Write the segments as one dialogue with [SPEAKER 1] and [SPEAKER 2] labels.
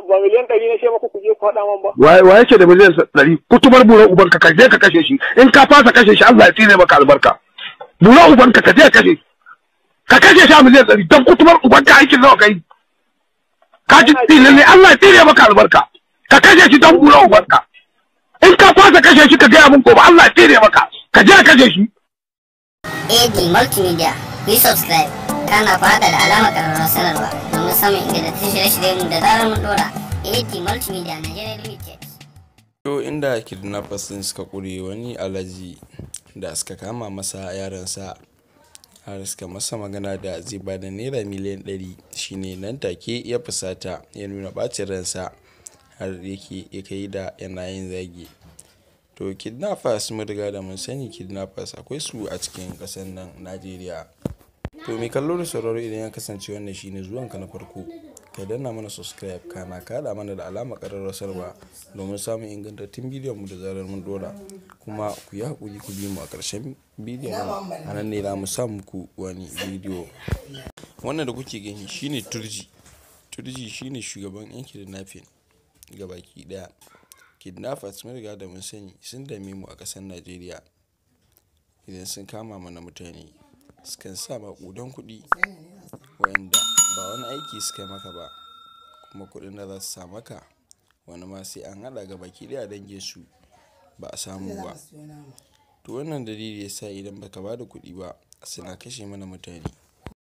[SPEAKER 1] ba miliyan 100 na ce maku ku je ku haɗa man ba.
[SPEAKER 2] Wa yake da miliyan 100? Kutumar buran ubanka ka je ka kashe shi. In ka fasa kashe shi Allah ya tsine maka albarka. Buran ubanka ka je ka kashe. Ka kashe shi a miliyan 100 dan kutumar ubanka aikin nawa kai. Ka ji tsine ne Allah ya tsine maka albarka. Ka kashe shi dan buran ubanka. In ka fasa kashe shi ka ga mun gobe Allah ya tsine maka. Ka je ka kashe shi.
[SPEAKER 3] AD Multimedia, ku subscribe kana fada da alamar ƙararrawar sanarwa domin samun ingantattun shirye-shiryen da zarar mun dora. AD Multimedia Nigeria Limited.
[SPEAKER 4] To inda kidnappers din suka kure wani alaji da suka kama masa yaransa har suka masa magana da zai bada naira miliyan 100 shine nan take ya fusata ya nuna bacin ransa har yake ya kai da yanayin zagi. To kidnappers mun riga da mun sani kidnappers akwai su a cikin kasar nan Najeriya. To mai kallo da sauraro idan ya kasance wannan shine zuwanka na farko ka danna mana subscribe kana kada mana da alamar ƙararrawar sanarwa domin samun ingantattun bidiyon mu da zarar mun dora, kuma ku yi hakuri ku bi mu a ƙarshen bidiyon mu a nan ne za mu sa muku wani bidiyo. Wannan da kuke gani shine Turji shine shugaban yan kidnapping gabaki daya. Kidnappers mun riga da mun sani sun dame mu a ƙasar Najeriya. Idan sun kama mana mutane sukan sa maƙudan kuɗi wayanda ba wani aiki suka maka ba, kuma kuɗin da za su sa maka wani ma sai an haɗa ga baki ɗaya dange su ba a samu ba. To wannan dalili yasa idan baka bada kuɗi ba suna kashe mana mutane.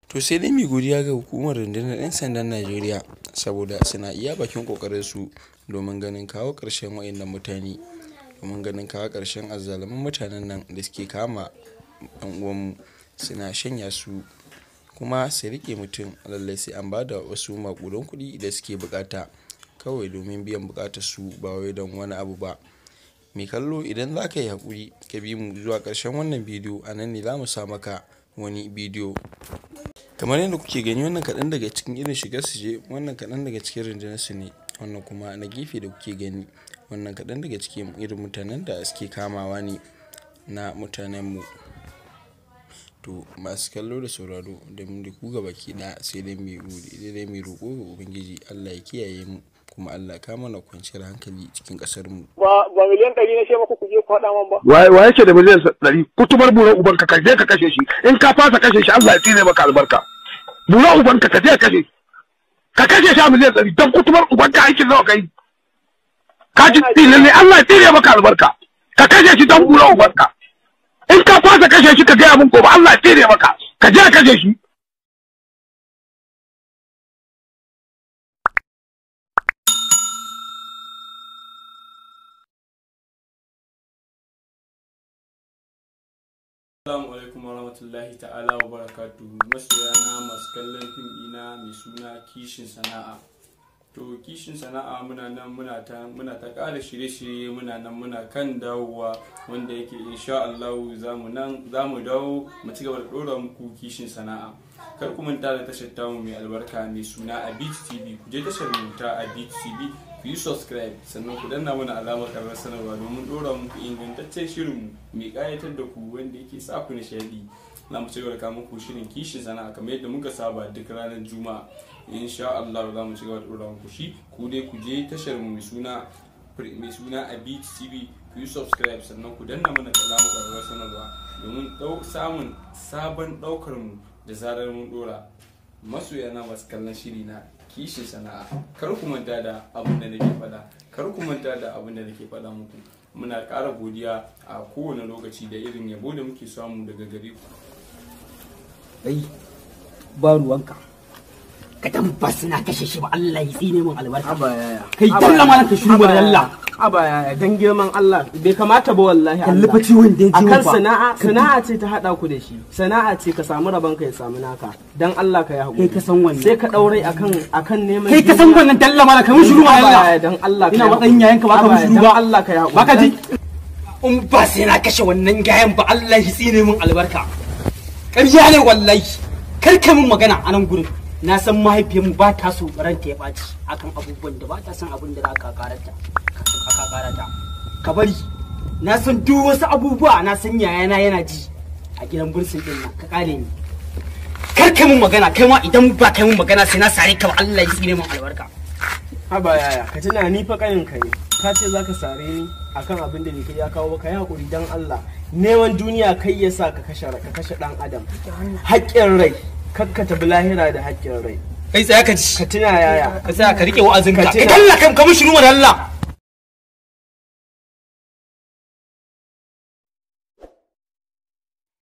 [SPEAKER 4] To sai dai mai godiya ga hukumar rundunar 'yan sandan Najeriya saboda suna iya bakin kokarin su domin ganin kawo ƙarshen wayannan mutane, domin ganin kawo ƙarshen azzaluman mutanen nan da suke kama ɗan uwanmu suna shanya su kuma su rike mutum lallai sai an bada wasu makudan kuɗi da suke bukata kawai domin biyan bukatar su ba wai don wani abu ba. Mai kallo idan za ka yi hakuri ka bi mu zuwa ƙarshen wannan bidiyo a nan ne za mu sa maka wani bidiyo. Kamar yadda kuke gani wannan kaɗan daga cikin irin shigar su je, wannan kaɗan daga cikin rundunar su ne, wannan kuma na gefe da kuke gani wannan kaɗan daga cikin irin mutanen da suke kamawa ne na mutanen mu. To masu kallo da sauraro da mu da ku gabaki ɗaya sai dai mai roƙo ga Ubangiji Allah ya kiyaye mu kuma Allah ka mana kwanciyar hankali cikin ƙasar mu.
[SPEAKER 1] Ba miliyan 100 na ce maku ku je ku haɗa man ba.
[SPEAKER 2] Wa yake da miliyan 100? Kutumar buran ubanka ka je ka kashe shi. In ka fasa kashe shi Allah ya tsine maka albarka. Buran ubanka ka je ka kashe. Ka kashe shi a miliyan 100 dan kutumar ubanka aikin nawa kai. Ka ji tsine ne Allah ya tsine maka albarka. Ka kashe shi dan buran ubanka. In ka fasa kashe shi ka gaya mun gobe Allah ya tsine maka. Ka je ka kashe shi.
[SPEAKER 5] Assalamu alaikum warahmatullahi ta'ala wa barakatuhu. Masoyana masu kallon fim ɗina mai suna Kishin Sana'a. To Kishin Sana'a muna nan muna ta ƙara shirye-shirye, muna nan muna kan dawowa wanda yake insha Allah za mu dawo mu ci gaba da ɗora muku Kishin Sana'a. Kar ku manta da tashar tamu mai albarka mai suna Abit TV. Ku je tashar mu ta Abit TV ku yi subscribe sannan ku danna mana alamar ƙararrawar sanarwa domin ɗora muku ingantaccen shirinmu mai ƙayatar da ku wanda yake sa ku nishaɗi. Za mu ci gaba da kawo muku shirin Kishin Sana'a kamar yadda muka saba duk ranar Juma'a. Insha Allah za mu ci gaba da ɗora muku shi. Ku dai ku je tashar mu mai suna Abit TV ku yi subscribe sannan ku danna mana alamar ƙararrawar sanarwa domin samun sabon ɗaukar mu da zarar mun ɗora. Masoyana masu kallon shiri na Kishin Sana'a, kar ku manta da abin da nake faɗa, kar ku manta da abin da nake faɗa muku. Muna ƙara godiya a kowane lokaci da irin yabo da muke samu daga gare ku.
[SPEAKER 6] Ai ba ruwanka ka tabbas na kashe shi ba, Allah ya tsine min albarka. Kai dalla mana ka shiru da Allah.
[SPEAKER 7] Aba dan girman Allah bai kamata ba wallahi.
[SPEAKER 6] Kalli fa ciwon da ya ji
[SPEAKER 7] akan sana'a ce ta hada ku da shi. Sana'a ce ka samu rabon ka ya samu naka. Dan Allah ka yi hakuri.
[SPEAKER 6] Kai ka san wannan.
[SPEAKER 7] Sai ka daure akan neman.
[SPEAKER 6] Kai ka san wannan dalla mana ka mun shiru da Allah.
[SPEAKER 7] Dan Allah ka.
[SPEAKER 6] Ina wadan yayan ka baka mun shiru ba.
[SPEAKER 7] Dan Allah ka yi hakuri.
[SPEAKER 6] Baka ji. Ba sai na kashe wannan gayan ba, Allah ya tsine min albarka. Ƙarya ne wallahi. Kar ka mun magana a nan gurin. Na san mahaifiyarmu ba ta so ranta ya ɓaci akan abubuwan da ba ta san abin da za ka karanta. Ka bari. Na san duk wasu abubuwa, na san yayana yana ji a gidan bursin din nan, ka kale ni. Kar ka mun magana, kai ma idan ba kai mun magana sai na sare ka ba, Allah ya tsine min albarka.
[SPEAKER 7] haba yaya ka tuna ni fa kanin ka ne ka ce zaka sare ni akan abin da bai kai ya kawo ba kai hakuri dan Allah neman duniya kai ya sa ka kashe dan adam haƙƙin rai kakka tabi lahira da haƙƙin rai
[SPEAKER 6] kai tsaya ka ji
[SPEAKER 7] ka tuna yaya
[SPEAKER 6] ka tsaya ka rike wa'azin ka
[SPEAKER 7] Ka
[SPEAKER 6] kai
[SPEAKER 7] tuna.
[SPEAKER 6] Allah kan ka mushi rumar Allah